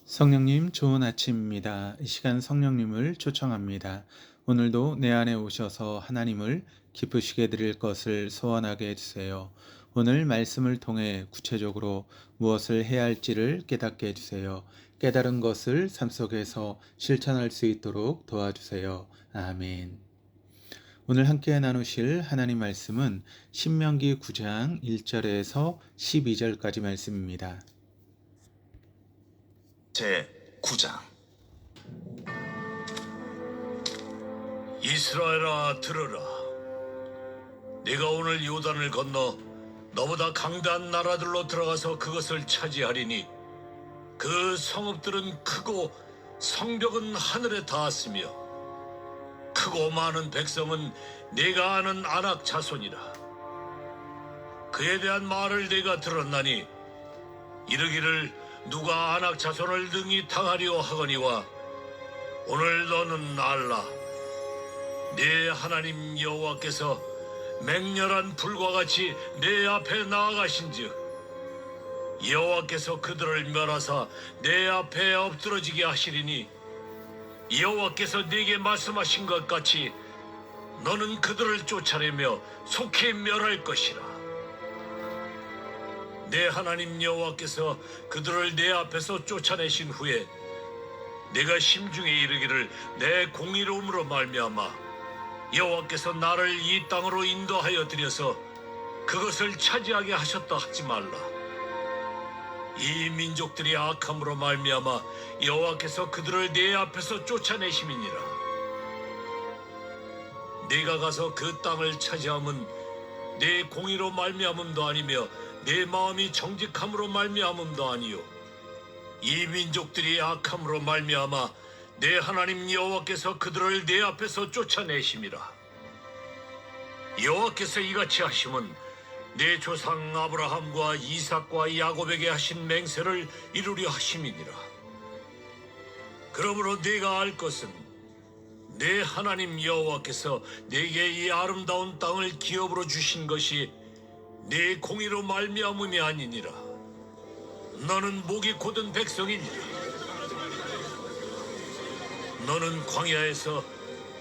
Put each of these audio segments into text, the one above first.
성령님, 좋은 아침입니다. 이 시간 성령님을 초청합니다. 오늘도 내 안에 오셔서 하나님을 기쁘시게 드릴 것을 소원하게 해주세요. 오늘 말씀을 통해 구체적으로 무엇을 해야 할지를 깨닫게 해주세요. 깨달은 것을 삶 속에서 실천할 수 있도록 도와주세요. 아멘. 오늘 함께 나누실 하나님 말씀은 신명기 9장 1절에서 12절까지 말씀입니다. 제 9장. 이스라엘아 들으라. 네가 오늘 요단을 건너 너보다 강대한 나라들로 들어가서 그것을 차지하리니 그 성읍들은 크고 성벽은 하늘에 닿았으며 크고 많은 백성은 네가 아는 아낙 자손이라. 그에 대한 말을 네가 들었나니 이르기를 누가 아낙 자손을 능히 당하리오 하거니와 오늘 너는 알라. 네 하나님 여호와께서 맹렬한 불과 같이 내 앞에 나아가신즉 여호와께서 그들을 멸하사 내 앞에 엎드러지게 하시리니 여호와께서 네게 말씀하신 것 같이 너는 그들을 쫓아내며 속히 멸할 것이라. 내 하나님 여호와께서 그들을 내 앞에서 쫓아내신 후에 내가 심중에 이르기를 내 공의로움으로 말미암아 여호와께서 나를 이 땅으로 인도하여 들여서 그것을 차지하게 하셨다 하지 말라. 이 민족들이 악함으로 말미암아 여호와께서 그들을 내 앞에서 쫓아내심이니라. 네가 가서 그 땅을 차지함은 내 공의로 말미암음도 아니며 내 마음이 정직함으로 말미암음도 아니요 이 민족들이 악함으로 말미암아 내 하나님 여호와께서 그들을 내 앞에서 쫓아내심이라. 여호와께서 이같이 하심은 내 조상 아브라함과 이삭과 야곱에게 하신 맹세를 이루려 하심이니라. 그러므로 네가 알 것은 내 하나님 여호와께서 네게 이 아름다운 땅을 기업으로 주신 것이 네 공의로 말미암음이 아니니라. 너는 목이 곧은 백성이니라. 너는 광야에서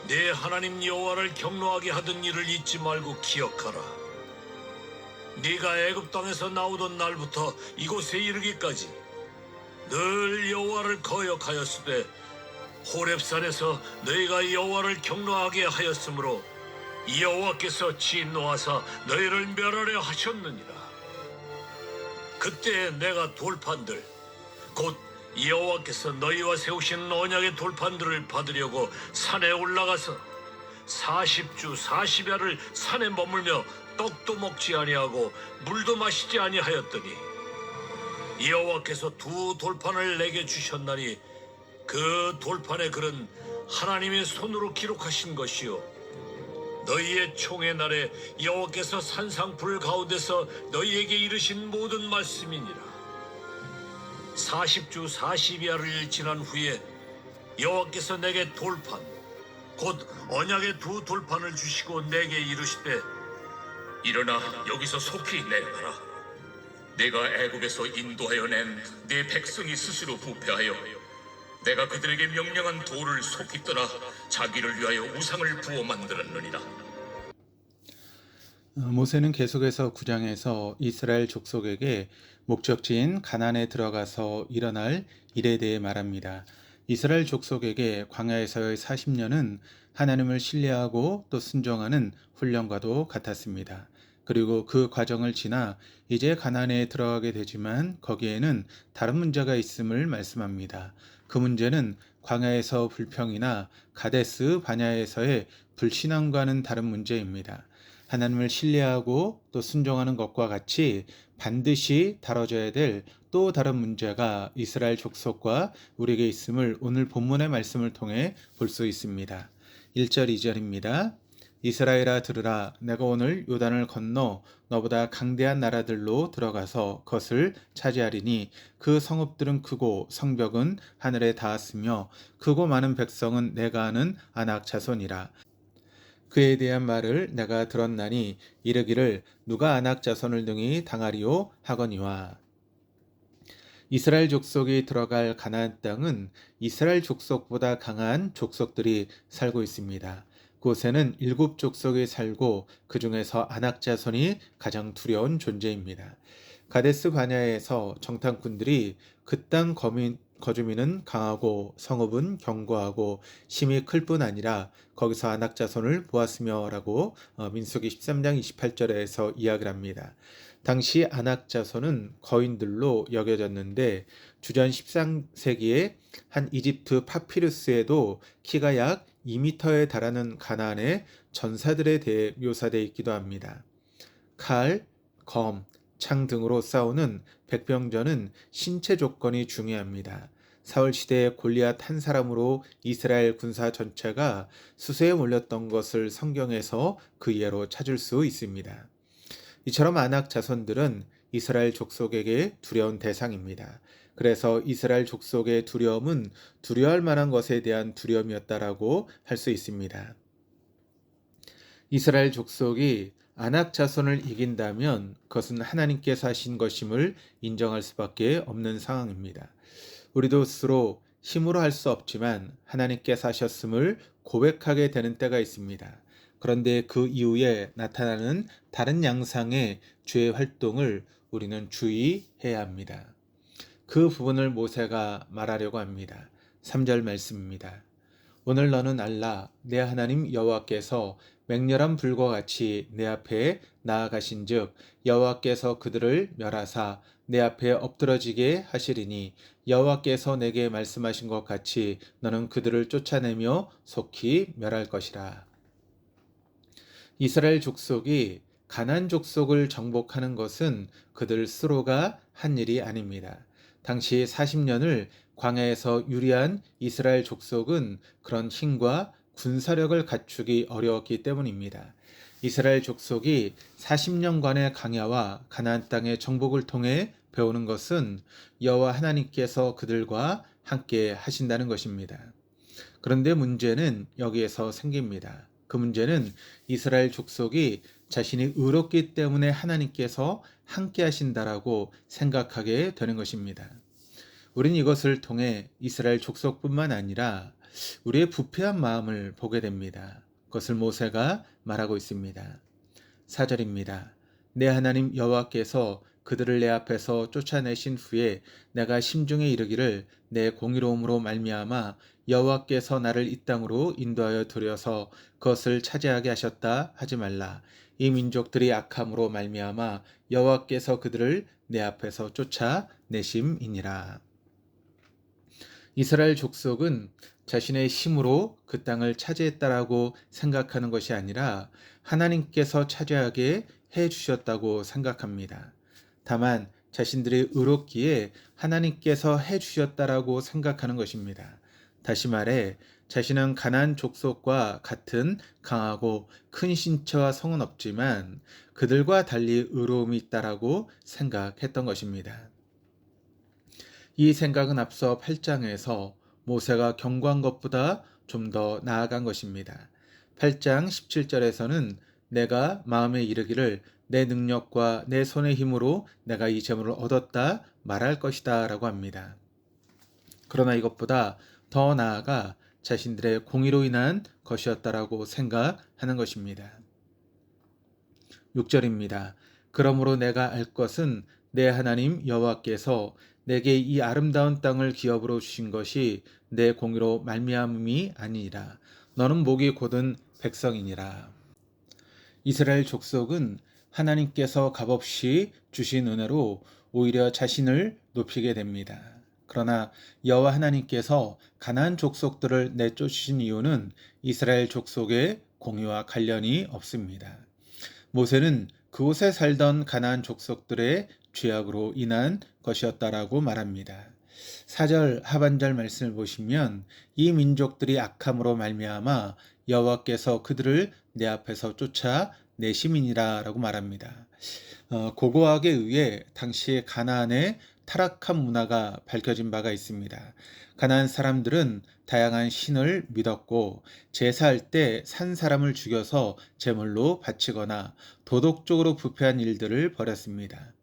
내 하나님 여호와를 경노하게 하던 일을 잊지 말고 기억하라. 네가 애굽 땅에서 나오던 날부터 이곳에 이르기까지 늘 여호와를 거역하였으되 호렙산에서 너희가 여호와를 경노하게 하였으므로 여호와께서 진노하사 너희를 멸하려 하셨느니라. 그때 내가 돌판들 곧 여호와께서 너희와 세우신 언약의 돌판들을 받으려고 산에 올라가서 40주 40야를 산에 머물며 떡도 먹지 아니하고 물도 마시지 아니하였더니 여호와께서 두 돌판을 내게 주셨나니 그 돌판의 글은 하나님의 손으로 기록하신 것이요 너희의 총의 날에 여호와께서 산상불 가운데서 너희에게 이르신 모든 말씀이니라. 40주 40야를 지난 후에 여호와께서 내게 돌판 곧 언약의 두 돌판을 주시고 내게 이르시되 일어나 여기서 속히 내려가라. 내가 애굽에서 인도하여 낸 네 백성이 스스로 부패하여 내가 그들에게 명령한 돌을 속히 떠나 자기를 위하여 우상을 부어 만들었느니라. 모세는 계속해서 9장에서 이스라엘 족속에게 목적지인 가나안에 들어가서 일어날 일에 대해 말합니다. 이스라엘 족속에게 광야에서의 40년은 하나님을 신뢰하고 또 순종하는 훈련과도 같았습니다. 그리고 그 과정을 지나 이제 가나안에 들어가게 되지만 거기에는 다른 문제가 있음을 말씀합니다. 그 문제는 광야에서 불평이나 가데스 바냐에서의 불신앙과는 다른 문제입니다. 하나님을 신뢰하고 또 순종하는 것과 같이 반드시 다뤄져야 될 또 다른 문제가 이스라엘 족속과 우리에게 있음을 오늘 본문의 말씀을 통해 볼 수 있습니다. 1절 2절입니다. 이스라엘아 들으라. 내가 오늘 요단을 건너 너보다 강대한 나라들로 들어가서 그것을 차지하리니 그 성읍들은 크고 성벽은 하늘에 닿았으며 크고 많은 백성은 내가 아는 아낙 자손이라. 그에 대한 말을 내가 들었나니 이르기를 누가 아낙 자손을 등이 당하리오 하거니와. 이스라엘 족속이 들어갈 가나안 땅은 이스라엘 족속보다 강한 족속들이 살고 있습니다. 그곳에는 7족속이 살고 그 중에서 아낙 자손이 가장 두려운 존재입니다. 가데스 바냐에서 정탐꾼들이 그 땅 거주민은 강하고 성읍은 견고하고 심이 클 뿐 아니라 거기서 아낙 자손을 보았으며라고 민수기 13장 28절에서 이야기를 합니다. 당시 아낙 자손은 거인들로 여겨졌는데 주전 13세기에 한 이집트 파피루스에도 키가 약 2m에 달하는 가나안의 전사들에 대해 묘사되어 있기도 합니다. 칼, 검, 창 등으로 싸우는 백병전은 신체 조건이 중요합니다. 사울 시대에 골리앗 한 사람으로 이스라엘 군사 전체가 수세에 몰렸던 것을 성경에서 그 예로 찾을 수 있습니다. 이처럼 아낙 자손들은 이스라엘 족속에게 두려운 대상입니다. 그래서 이스라엘 족속의 두려움은 두려워할 만한 것에 대한 두려움이었다라고 할 수 있습니다. 이스라엘 족속이 아낙 자손을 이긴다면 그것은 하나님께서 하신 것임을 인정할 수밖에 없는 상황입니다. 우리도 스스로 힘으로 할 수 없지만 하나님께서 하셨음을 고백하게 되는 때가 있습니다. 그런데 그 이후에 나타나는 다른 양상의 죄의 활동을 우리는 주의해야 합니다. 그 부분을 모세가 말하려고 합니다. 3절 말씀입니다. 오늘 너는 알라 내 하나님 여호와께서 맹렬한 불과 같이 내 앞에 나아가신즉 여호와께서 그들을 멸하사 내 앞에 엎드러지게 하시리니 여호와께서 내게 말씀하신 것 같이 너는 그들을 쫓아내며 속히 멸할 것이라. 이스라엘 족속이 가나안 족속을 정복하는 것은 그들 스스로가 한 일이 아닙니다. 당시 40년을 광야에서 유리한 이스라엘 족속은 그런 힘과 군사력을 갖추기 어려웠기 때문입니다. 이스라엘 족속이 40년간의 강야와 가나안 땅의 정복을 통해 배우는 것은 여호와 하나님께서 그들과 함께 하신다는 것입니다. 그런데 문제는 여기에서 생깁니다. 그 문제는 이스라엘 족속이 자신이 의롭기 때문에 하나님께서 함께 하신다라고 생각하게 되는 것입니다. 우린 이것을 통해 이스라엘 족속뿐만 아니라 우리의 부패한 마음을 보게 됩니다. 그것을 모세가 말하고 있습니다. 4절입니다. 내 하나님 여호와께서 그들을 내 앞에서 쫓아내신 후에 내가 심중에 이르기를 내 공의로움으로 말미암아 여호와께서 나를 이 땅으로 인도하여 들여서 그것을 차지하게 하셨다 하지 말라. 이 민족들이 악함으로 말미암아 여호와께서 그들을 내 앞에서 쫓아내심이니라. 이스라엘 족속은 자신의 힘으로 그 땅을 차지했다라고 생각하는 것이 아니라 하나님께서 차지하게 해 주셨다고 생각합니다. 다만 자신들이 의롭기에 하나님께서 해 주셨다라고 생각하는 것입니다. 다시 말해 자신은 가나안 족속과 같은 강하고 큰 신체와 성은 없지만 그들과 달리 의로움이 있다라고 생각했던 것입니다. 이 생각은 앞서 8장에서 모세가 경고한 것보다 좀 더 나아간 것입니다. 8장 17절에서는 내가 마음에 이르기를 내 능력과 내 손의 힘으로 내가 이 재물을 얻었다 말할 것이다 라고 합니다. 그러나 이것보다 더 나아가 자신들의 공의로 인한 것이었다라고 생각하는 것입니다. 6절입니다. 그러므로 내가 알 것은 내 하나님 여호와께서 내게 이 아름다운 땅을 기업으로 주신 것이 내 공의로 말미암음이 아니니라. 너는 목이 곧은 백성이니라. 이스라엘 족속은 하나님께서 값없이 주신 은혜로 오히려 자신을 높이게 됩니다. 그러나 여호와 하나님께서 가나안 족속들을 내쫓으신 이유는 이스라엘 족속의 공의와 관련이 없습니다. 모세는 그곳에 살던 가나안 족속들의 죄악으로 인한 것이었다라고 말합니다. 4절 하반절 말씀을 보시면 이 민족들이 악함으로 말미암아 여호와께서 그들을 내 앞에서 쫓아내심이니라 라고 말합니다. 고고학에 의해 당시 가나안의 타락한 문화가 밝혀진 바가 있습니다. 가나안 사람들은 다양한 신을 믿었고 제사할 때 산 사람을 죽여서 제물로 바치거나 도덕적으로 부패한 일들을 벌였습니다.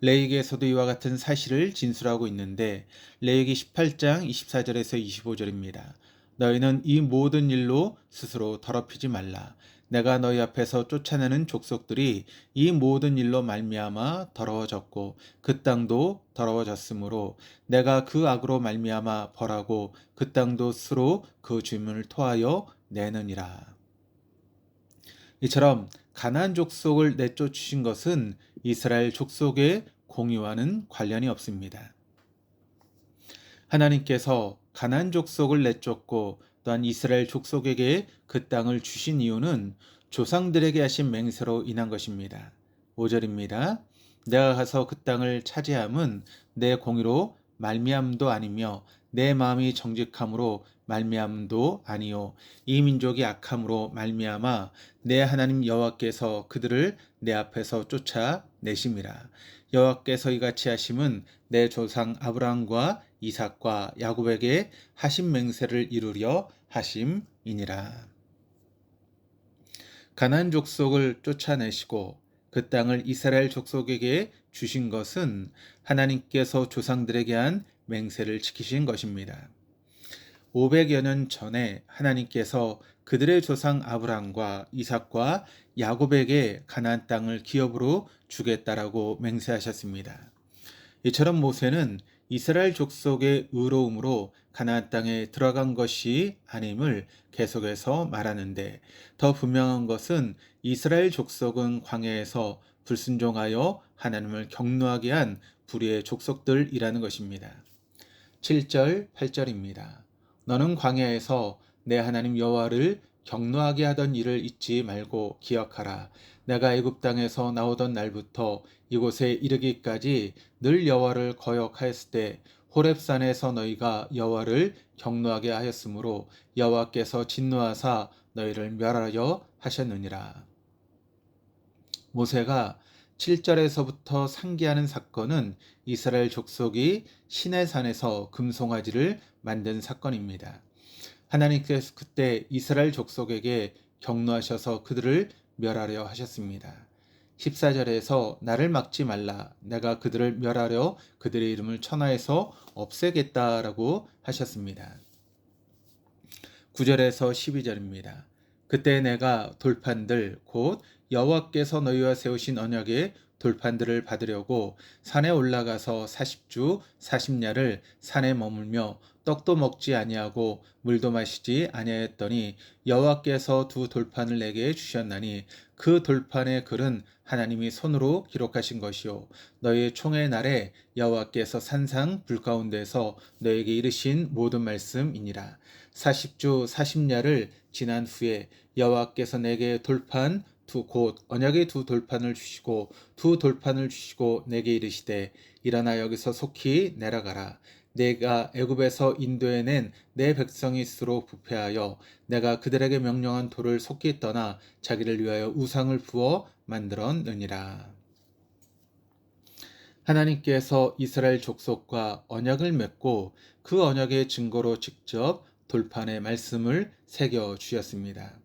레위기에서도 이와 같은 사실을 진술하고 있는데 레위기 18장 24절에서 25절입니다. 너희는 이 모든 일로 스스로 더럽히지 말라. 내가 너희 앞에서 쫓아내는 족속들이 이 모든 일로 말미암아 더러워졌고 그 땅도 더러워졌으므로 내가 그 악으로 말미암아 벌하고 그 땅도 스스로 그 주민을 토하여 내느니라. 이처럼 가나안 족속을 내쫓으신 것은 이스라엘 족속의 공유와는 관련이 없습니다. 하나님께서 가나안 족속을 내쫓고 또한 이스라엘 족속에게 그 땅을 주신 이유는 조상들에게 하신 맹세로 인한 것입니다. 5절입니다. 내가 가서 그 땅을 차지함은 내 공의로 말미암도 아니며 내 마음이 정직함으로 말미암도 아니요 이 민족이 악함으로 말미암아 내 하나님 여호와께서 그들을 내 앞에서 쫓아내심이라. 여호와께서 이같이 하심은 내 조상 아브라함과 이삭과 야곱에게 하신 맹세를 이루려 하심이니라. 가나안 족속을 쫓아내시고 그 땅을 이스라엘 족속에게 주신 것은 하나님께서 조상들에게 한 맹세를 지키신 것입니다. 500여 년 전에 하나님께서 그들의 조상 아브라함과 이삭과 야곱에게 가나안 땅을 기업으로 주겠다라고 맹세하셨습니다. 이처럼 모세는 이스라엘 족속의 의로움으로 가나안 땅에 들어간 것이 아님을 계속해서 말하는데 더 분명한 것은 이스라엘 족속은 광야에서 불순종하여 하나님을 경노하게 한 불의의 족속들이라는 것입니다. 7절, 8절입니다. 너는 광야에서 내 하나님 여호와를 경노하게 하던 일을 잊지 말고 기억하라. 내가 애굽 땅에서 나오던 날부터 이곳에 이르기까지 늘 여호와를 거역하였을 때 호렙산에서 너희가 여호와를 경노하게 하였으므로 여호와께서 진노하사 너희를 멸하려 하셨느니라. 모세가 7절에서부터 상기하는 사건은 이스라엘 족속이 시내산에서 금송아지를 만든 사건입니다. 하나님께서 그때 이스라엘 족속에게 경노하셔서 그들을 멸하려 하셨습니다. 14절에서 나를 막지 말라. 내가 그들을 멸하려 그들의 이름을 천하에서 없애겠다라고 하셨습니다. 9절에서 12절입니다. 그때 내가 돌판들 곧 여호와께서 너희와 세우신 언약의 돌판들을 받으려고 산에 올라가서 40주 40야를 산에 머물며 떡도 먹지 아니하고 물도 마시지 아니하였더니 여호와께서 두 돌판을 내게 주셨나니 그 돌판의 글은 하나님이 손으로 기록하신 것이요 너희의 총의 날에 여호와께서 산상 불 가운데서 너에게 이르신 모든 말씀이니라. 40주 40야를 지난 후에 여호와께서 내게 돌판 곧 언약의 두 돌판을 주시고 내게 이르시되 일어나 여기서 속히 내려가라. 내가 애굽에서 인도해낸 내 백성이 스스로 부패하여 내가 그들에게 명령한 돌을 속히 떠나 자기를 위하여 우상을 부어 만들었느니라. 하나님께서 이스라엘 족속과 언약을 맺고 그 언약의 증거로 직접 돌판에 말씀을 새겨 주셨습니다.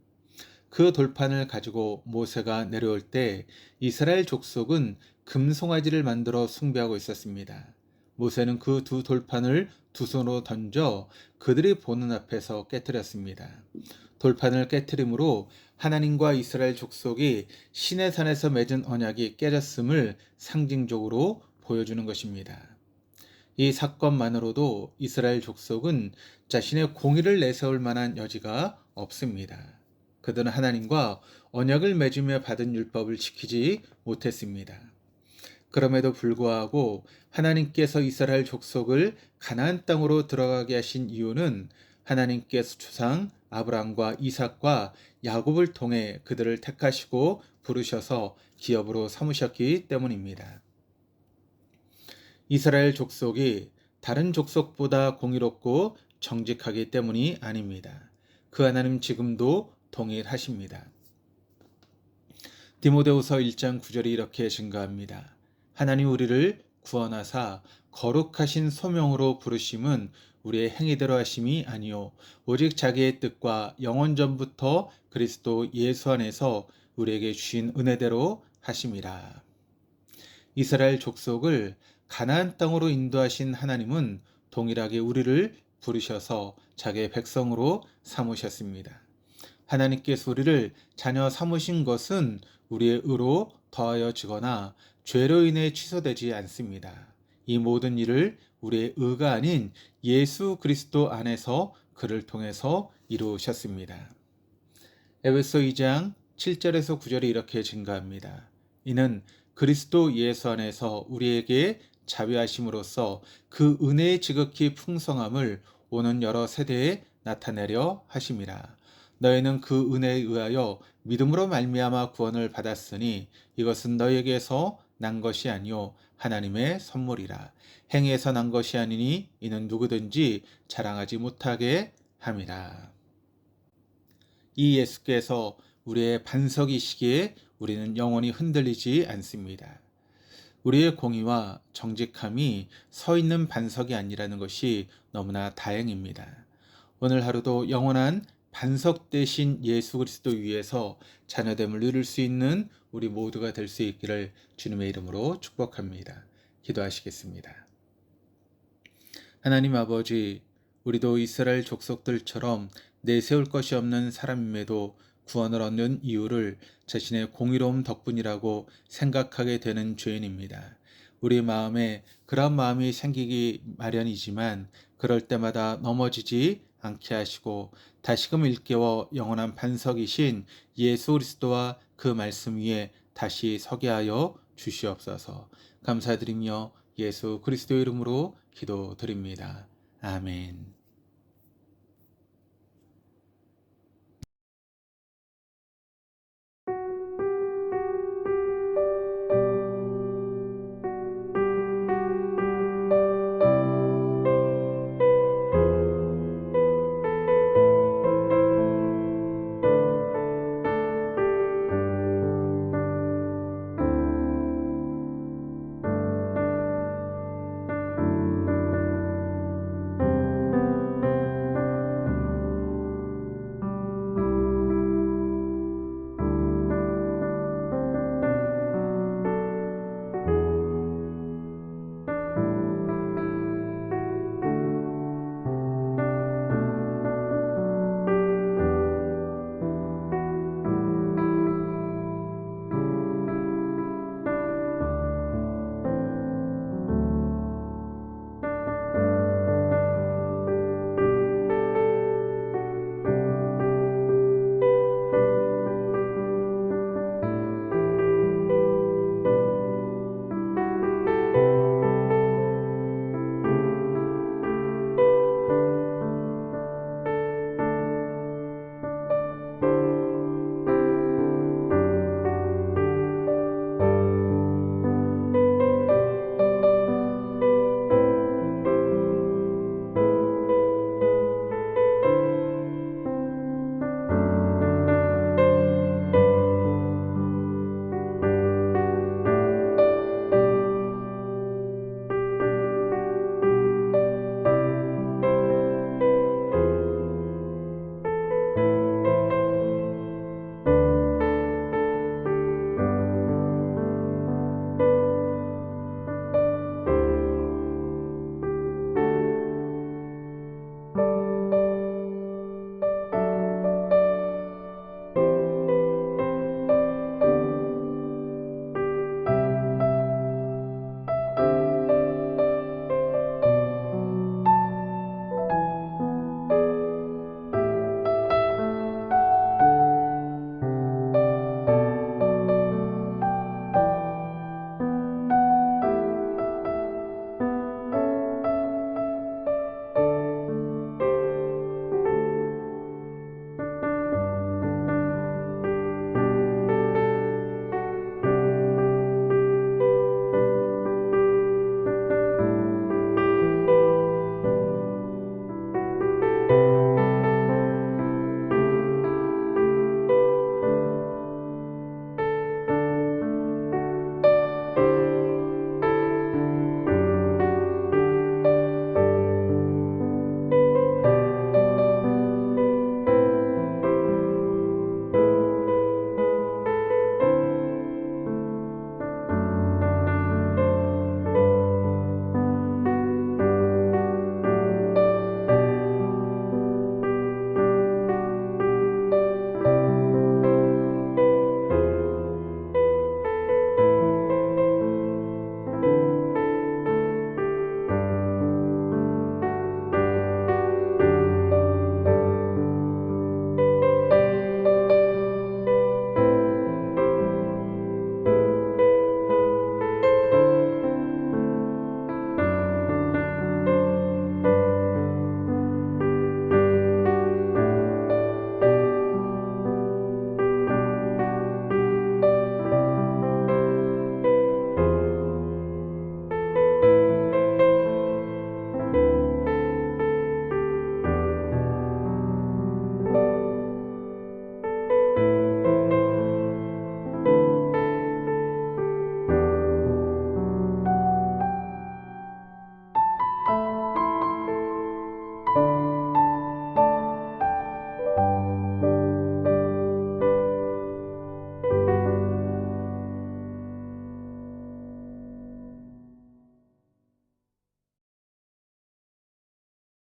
그 돌판을 가지고 모세가 내려올 때 이스라엘 족속은 금송아지를 만들어 숭배하고 있었습니다. 모세는 그 두 돌판을 두 손으로 던져 그들이 보는 앞에서 깨뜨렸습니다. 돌판을 깨뜨림으로 하나님과 이스라엘 족속이 시내산에서 맺은 언약이 깨졌음을 상징적으로 보여주는 것입니다. 이 사건만으로도 이스라엘 족속은 자신의 공의를 내세울 만한 여지가 없습니다. 그들은 하나님과 언약을 맺으며 받은 율법을 지키지 못했습니다. 그럼에도 불구하고 하나님께서 이스라엘 족속을 가나안 땅으로 들어가게 하신 이유는 하나님께서 조상 아브라함과 이삭과 야곱을 통해 그들을 택하시고 부르셔서 기업으로 삼으셨기 때문입니다. 이스라엘 족속이 다른 족속보다 공의롭고 정직하기 때문이 아닙니다. 그 하나님 지금도 동일하십니다. 디모데후서 1장 9절이 이렇게 증거합니다. 하나님 우리를 구원하사 거룩하신 소명으로 부르심은 우리의 행위대로 하심이 아니요 오직 자기의 뜻과 영원 전부터 그리스도 예수 안에서 우리에게 주신 은혜대로 하심이라. 이스라엘 족속을 가나안 땅으로 인도하신 하나님은 동일하게 우리를 부르셔서 자기의 백성으로 삼으셨습니다. 하나님께서 우리를 자녀 삼으신 것은 우리의 의로 더하여지거나 죄로 인해 취소되지 않습니다. 이 모든 일을 우리의 의가 아닌 예수 그리스도 안에서 그를 통해서 이루셨습니다. 에베소 2장 7절에서 9절이 이렇게 증가합니다. 이는 그리스도 예수 안에서 우리에게 자비하심으로써 그 은혜의 지극히 풍성함을 오는 여러 세대에 나타내려 하심이라. 너희는 그 은혜에 의하여 믿음으로 말미암아 구원을 받았으니 이것은 너희에게서 난 것이 아니요 하나님의 선물이라. 행위에서 난 것이 아니니 이는 누구든지 자랑하지 못하게 함이라. 이 예수께서 우리의 반석이시기에 우리는 영원히 흔들리지 않습니다. 우리의 공의와 정직함이 서 있는 반석이 아니라는 것이 너무나 다행입니다. 오늘 하루도 영원한 반석 대신 예수 그리스도 위에서 자녀됨을 누릴 수 있는 우리 모두가 될 수 있기를 주님의 이름으로 축복합니다. 기도하시겠습니다. 하나님 아버지, 우리도 이스라엘 족속들처럼 내세울 것이 없는 사람임에도 구원을 얻는 이유를 자신의 공의로움 덕분이라고 생각하게 되는 죄인입니다. 우리 마음에 그런 마음이 생기기 마련이지만 그럴 때마다 넘어지지 않게 하시고 다시금 일깨워 영원한 반석이신 예수 그리스도와 그 말씀 위에 다시 서게 하여 주시옵소서. 감사드리며 예수 그리스도 이름으로 기도드립니다. 아멘.